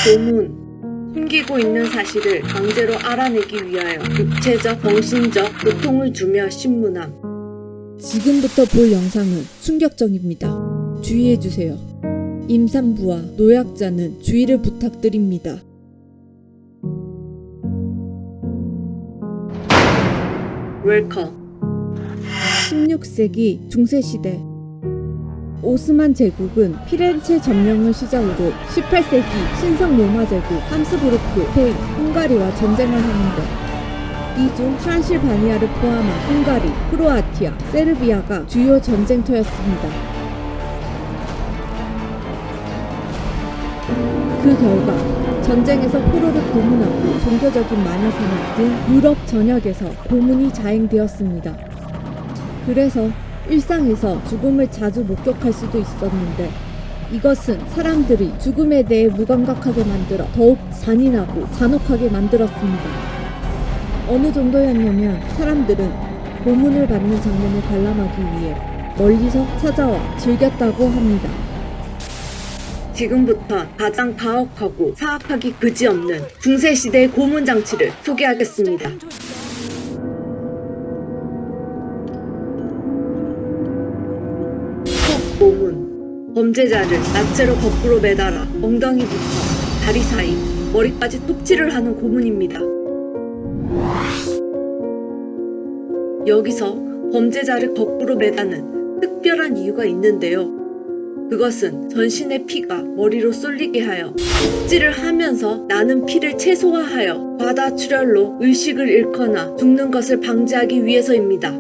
고문. 숨기고 있는 사실을 강제로 알아내기 위하여 육체적, 정신적 고통을 주며 신문함. 지금부터 볼 영상은 충격적입니다. 주의해주세요. 임산부와 노약자는 주의를 부탁드립니다. 웰컴. 16세기 중세시대 오스만 제국은 피렌체 점령을 시작으로 18세기 신성 로마 제국, 함스부르크, 스페인, 헝가리와 전쟁을 하는데 이 중 트란실바니아를 포함한 헝가리, 크로아티아, 세르비아가 주요 전쟁터였습니다. 그 결과 전쟁에서 포로를 고문하고 종교적인 마녀사냥 등 유럽 전역에서 고문이 자행되었습니다. 그래서 일상에서 죽음을 자주 목격할 수도 있었는데 이것은 사람들이 죽음에 대해 무감각하게 만들어 더욱 잔인하고 잔혹하게 만들었습니다. 어느 정도였냐면 사람들은 고문을 받는 장면을 관람하기 위해 멀리서 찾아와 즐겼다고 합니다. 지금부터 가장 가혹하고 사악하기 그지없는 중세시대의 고문 장치를 소개하겠습니다. 고문. 범죄자를 나체로 거꾸로 매달아 엉덩이부터 다리 사이, 머리까지 톱질을 하는 고문입니다. 여기서 범죄자를 거꾸로 매다는 특별한 이유가 있는데요. 그것은 전신의 피가 머리로 쏠리게 하여 톱질을 하면서 나는 피를 최소화하여 과다출혈로 의식을 잃거나 죽는 것을 방지하기 위해서입니다.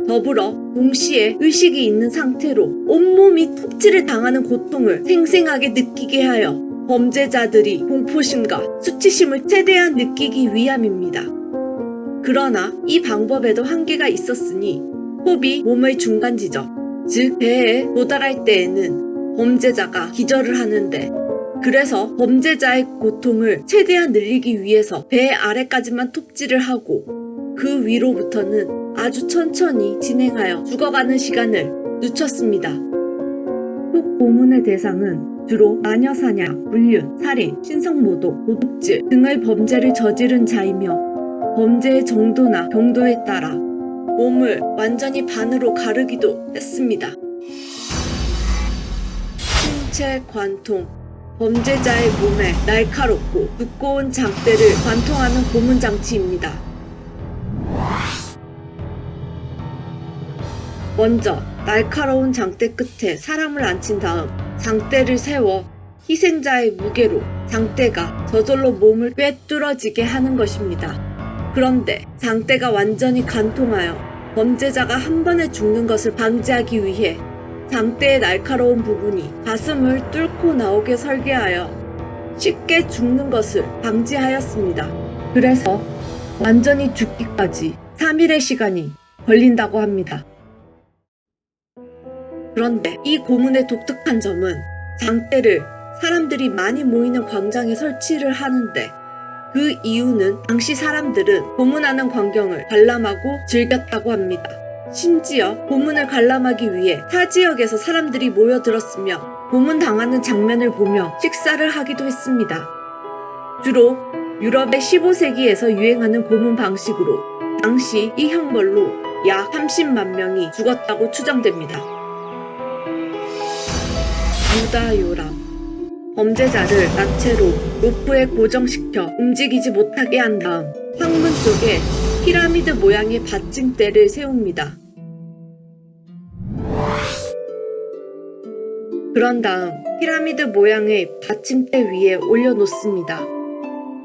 더불어 동시에 의식이 있는 상태로 온몸이 톱질을 당하는 고통을 생생하게 느끼게 하여 범죄자들이 공포심과 수치심을 최대한 느끼기 위함입니다. 그러나 이 방법에도 한계가 있었으니 톱이 몸의 중간 지점, 즉 배에 도달할 때에는 범죄자가 기절을 하는데 그래서 범죄자의 고통을 최대한 늘리기 위해서 배 아래까지만 톱질을 하고 그 위로부터는 아주 천천히 진행하여 죽어가는 시간을 늦췄습니다. 톱 고문의 대상은 주로 마녀사냥, 불륜, 살인, 신성모독, 도둑질 등의 범죄를 저지른 자이며 범죄의 정도나 경도에 따라 몸을 완전히 반으로 가르기도 했습니다. 신체 관통. 범죄자의 몸에 날카롭고 두꺼운 장대를 관통하는 고문 장치입니다. 먼저 날카로운 장대 끝에 사람을 앉힌 다음 장대를 세워 희생자의 무게로 장대가 저절로 몸을 꿰뚫어지게 하는 것입니다. 그런데 장대가 완전히 관통하여 범죄자가 한 번에 죽는 것을 방지하기 위해 장대의 날카로운 부분이 가슴을 뚫고 나오게 설계하여 쉽게 죽는 것을 방지하였습니다. 그래서 완전히 죽기까지 3일의 시간이 걸린다고 합니다. 그런데 이 고문의 독특한 점은 장대를 사람들이 많이 모이는 광장에 설치를 하는데 그 이유는 당시 사람들은 고문하는 광경을 관람하고 즐겼다고 합니다. 심지어 고문을 관람하기 위해 타 지역에서 사람들이 모여들었으며 고문당하는 장면을 보며 식사를 하기도 했습니다. 주로 유럽의 15세기에서 유행하는 고문 방식으로 당시 이 형벌로 약 30만 명이 죽었다고 추정됩니다. 유다요람. 범죄자를 나체로 로프에 고정시켜 움직이지 못하게 한 다음 항문 쪽에 피라미드 모양의 받침대를 세웁니다. 그런 다음 피라미드 모양의 받침대 위에 올려놓습니다.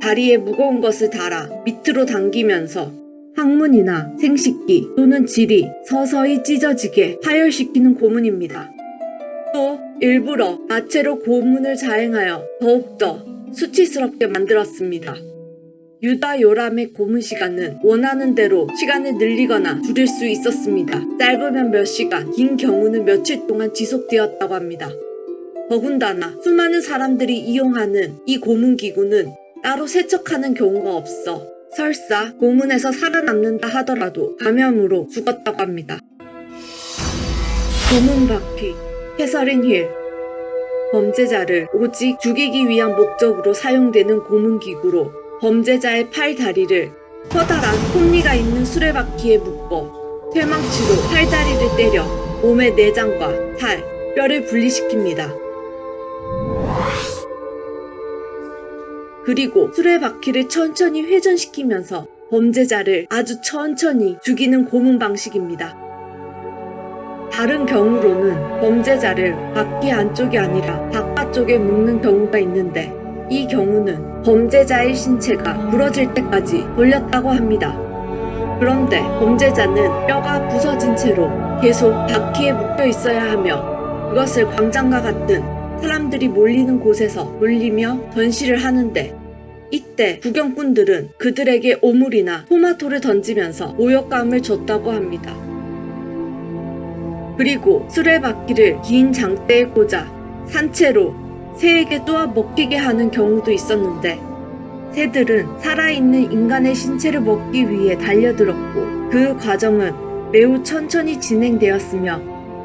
다리에 무거운 것을 달아 밑으로 당기면서 항문이나 생식기 또는 질이 서서히 찢어지게 파열시키는 고문입니다. 또 일부러 나체로 고문을 자행하여 더욱더 수치스럽게 만들었습니다. 유다요람의 고문 시간은 원하는 대로 시간을 늘리거나 줄일 수 있었습니다. 짧으면 몇 시간, 긴 경우는 며칠 동안 지속되었다고 합니다. 더군다나 수많은 사람들이 이용하는 이 고문기구는 따로 세척하는 경우가 없어 설사 고문에서 살아남는다 하더라도 감염으로 죽었다고 합니다. 고문 바퀴, 캐서린 힐. 범죄자를 오직 죽이기 위한 목적으로 사용되는 고문기구로 범죄자의 팔 다리를 커다란 톱니가 있는 수레바퀴에 묶어 퇴망치로 팔다리를 때려 몸의 내장과 살, 뼈를 분리시킵니다. 그리고 수레바퀴를 천천히 회전시키면서 범죄자를 아주 천천히 죽이는 고문 방식입니다. 다른 경우로는 범죄자를 바퀴 안쪽이 아니라 바깥쪽에 묶는 경우가 있는데 이 경우는 범죄자의 신체가 부러질 때까지 돌렸다고 합니다. 그런데 범죄자는 뼈가 부서진 채로 계속 바퀴에 묶여 있어야 하며 그것을 광장과 같은 사람들이 몰리는 곳에서 돌리며 전시를 하는데 이때 구경꾼들은 그들에게 오물이나 토마토를 던지면서 모욕감을 줬다고 합니다. 그리고 수레바퀴를 긴 장대에 꽂아 산채로 새에게 또아 먹히게 하는 경우도 있었는데 새들은 살아있는 인간의 신체를 먹기 위해 달려들었고 그 과정은 매우 천천히 진행되었으며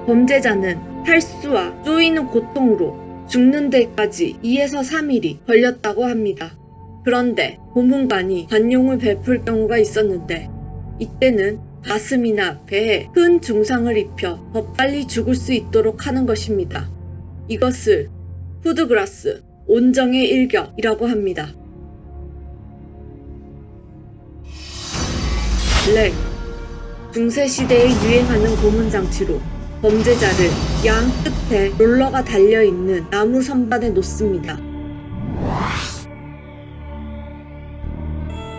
범죄자는 탈수와 쪼이는 고통으로 죽는 데까지 2에서 3일이 걸렸다고 합니다. 그런데 고문관이 관용을 베풀 경우가 있었는데 이때는 가슴이나 배에 큰 중상을 입혀 더 빨리 죽을 수 있도록 하는 것입니다. 이것을 푸드그라스, 온정의 일격이라고 합니다. 블랙, 중세시대에 유행하는 고문장치로 범죄자를 양 끝에 롤러가 달려있는 나무 선반에 놓습니다.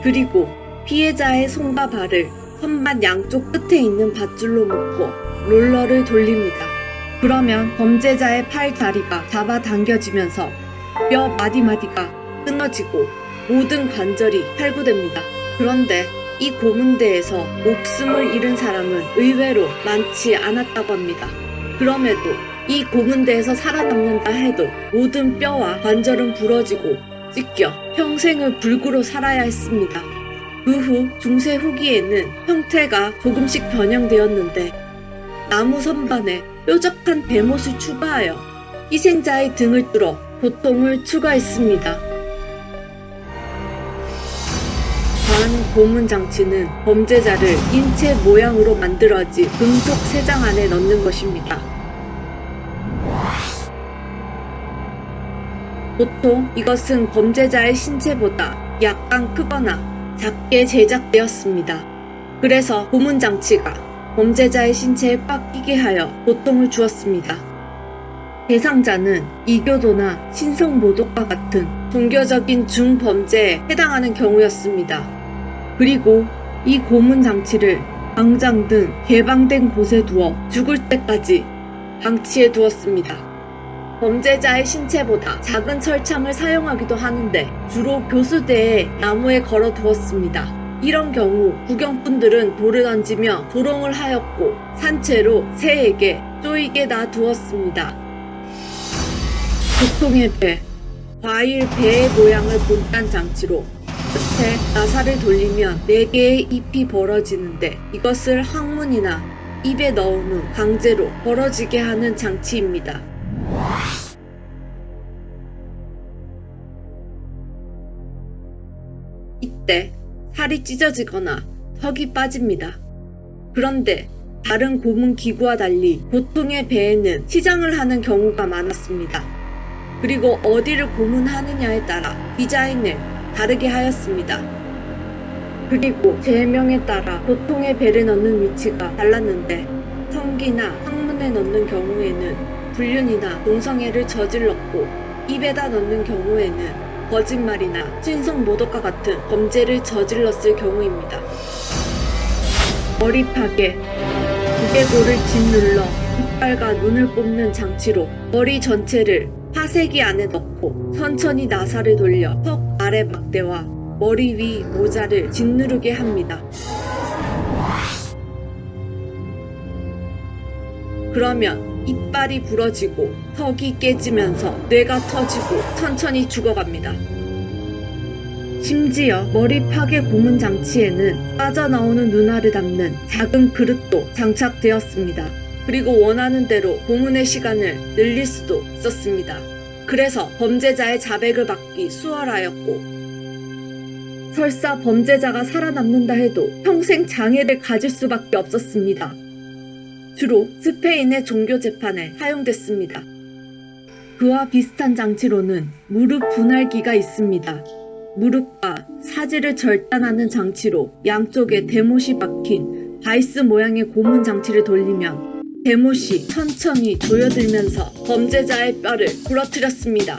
그리고 피해자의 손과 발을 선반 양쪽 끝에 있는 밧줄로 묶고 롤러를 돌립니다. 그러면 범죄자의 팔 다리가 잡아당겨지면서 뼈 마디마디가 끊어지고 모든 관절이 탈구됩니다. 그런데 이 고문대에서 목숨을 잃은 사람은 의외로 많지 않았다고 합니다. 그럼에도 이 고문대에서 살아남는다 해도 모든 뼈와 관절은 부러지고 찢겨 평생을 불구로 살아야 했습니다. 그 후 중세 후기에는 형태가 조금씩 변형되었는데 나무 선반에 뾰족한 대못을 추가하여 희생자의 등을 뚫어 고통을 추가했습니다. 반 고문 장치는 범죄자를 인체 모양으로 만들어진 금속 세장 안에 넣는 것입니다. 보통 이것은 범죄자의 신체보다 약간 크거나 작게 제작되었습니다. 그래서 고문 장치가 범죄자의 신체에 꽉 끼게 하여 고통을 주었습니다. 대상자는 이교도나 신성모독과 같은 종교적인 중범죄에 해당하는 경우였습니다. 그리고 이 고문 장치를 광장 등 개방된 곳에 두어 죽을 때까지 방치해 두었습니다. 범죄자의 신체보다 작은 철창을 사용하기도 하는데 주로 교수대에 나무에 걸어 두었습니다. 이런 경우 구경꾼들은 돌을 던지며 조롱을 하였고 산채로 새에게 쪼이게 놔두었습니다. 고통의 배, 과일 배의 모양을 본딴 장치로 끝에 나사를 돌리면 4개의 잎이 벌어지는데 이것을 항문이나 입에 넣은 후 강제로 벌어지게 하는 장치입니다. 이때 살이 찢어지거나 턱이 빠집니다. 그런데 다른 고문 기구와 달리 보통의 배에는 치장을 하는 경우가 많았습니다. 그리고 어디를 고문하느냐에 따라 디자인을 다르게 하였습니다. 그리고 제명에 따라 보통의 배를 넣는 위치가 달랐는데 성기나 항문에 넣는 경우에는 불륜이나 동성애를 저질렀고 입에다 넣는 경우에는 거짓말이나 신성모독과 같은 범죄를 저질렀을 경우입니다. 머리 파괴, 두개골을 짓눌러 이빨과 눈을 뽑는 장치로 머리 전체를 파쇄기 안에 넣고 천천히 나사를 돌려 턱 아래 막대와 머리 위 모자를 짓누르게 합니다. 그러면 이빨이 부러지고 턱이 깨지면서 뇌가 터지고 천천히 죽어갑니다. 심지어 머리 파괴 고문 장치에는 빠져나오는 눈알을 담는 작은 그릇도 장착되었습니다. 그리고 원하는 대로 고문의 시간을 늘릴 수도 있었습니다. 그래서 범죄자의 자백을 받기 수월하였고, 설사 범죄자가 살아남는다 해도 평생 장애를 가질 수밖에 없었습니다. 주로 스페인의 종교 재판에 사용됐습니다. 그와 비슷한 장치로는 무릎 분할기가 있습니다. 무릎과 사지를 절단하는 장치로 양쪽에 대못이 박힌 바이스 모양의 고문 장치를 돌리면 대못이 천천히 조여들면서 범죄자의 뼈를 부러뜨렸습니다.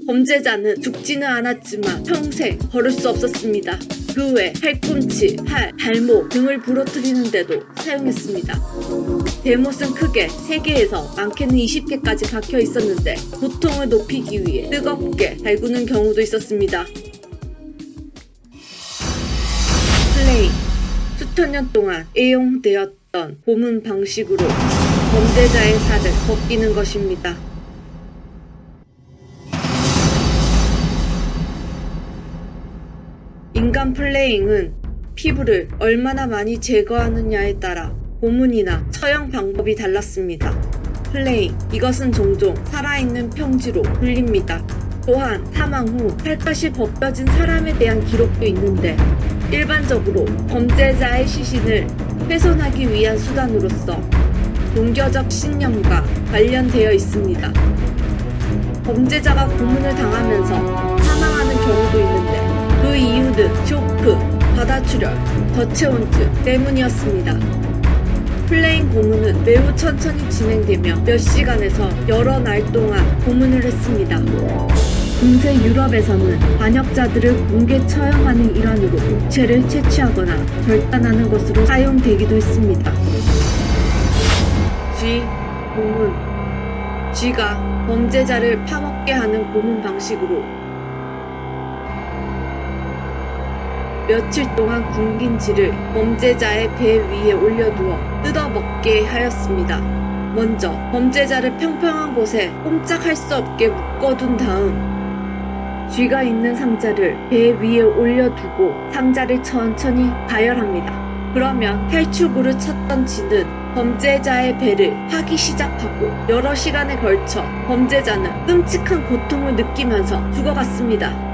범죄자는 죽지는 않았지만 평생 걸을 수 없었습니다. 그 외 팔꿈치, 팔, 발목 등을 부러뜨리는데도 사용했습니다. 대못은 크게 3개에서 많게는 20개까지 박혀 있었는데 고통을 높이기 위해 뜨겁게 달구는 경우도 있었습니다. 플레이, 수천 년 동안 애용되었던 고문 방식으로 범죄자의 살을 벗기는 것입니다. 인간 플레잉은 피부를 얼마나 많이 제거하느냐에 따라 고문이나 처형 방법이 달랐습니다. 플레잉, 이것은 종종 살아있는 평지로 불립니다. 또한 사망 후 살갗이 벗겨진 사람에 대한 기록도 있는데 일반적으로 범죄자의 시신을 훼손하기 위한 수단으로서 종교적 신념과 관련되어 있습니다. 범죄자가 고문을 당하면서 사망하는 경우도 있는데 그 이유는 쇼크, 과다출혈, 저체온증 때문이었습니다. 플레잉 고문은 매우 천천히 진행되며 몇 시간에서 여러 날 동안 고문을 했습니다. 중세 유럽에서는 반역자들을 공개 처형하는 일환으로 육체를 채취하거나 절단하는 것으로 사용되기도 했습니다. 쥐, 고문. 쥐가 범죄자를 파먹게 하는 고문 방식으로 며칠 동안 굶긴 쥐를 범죄자의 배 위에 올려두어 뜯어먹게 하였습니다. 먼저 범죄자를 평평한 곳에 꼼짝할 수 없게 묶어둔 다음 쥐가 있는 상자를 배 위에 올려두고 상자를 천천히 가열합니다. 그러면 탈출구를 찾던 쥐는 범죄자의 배를 파기 시작하고 여러 시간에 걸쳐 범죄자는 끔찍한 고통을 느끼면서 죽어갔습니다.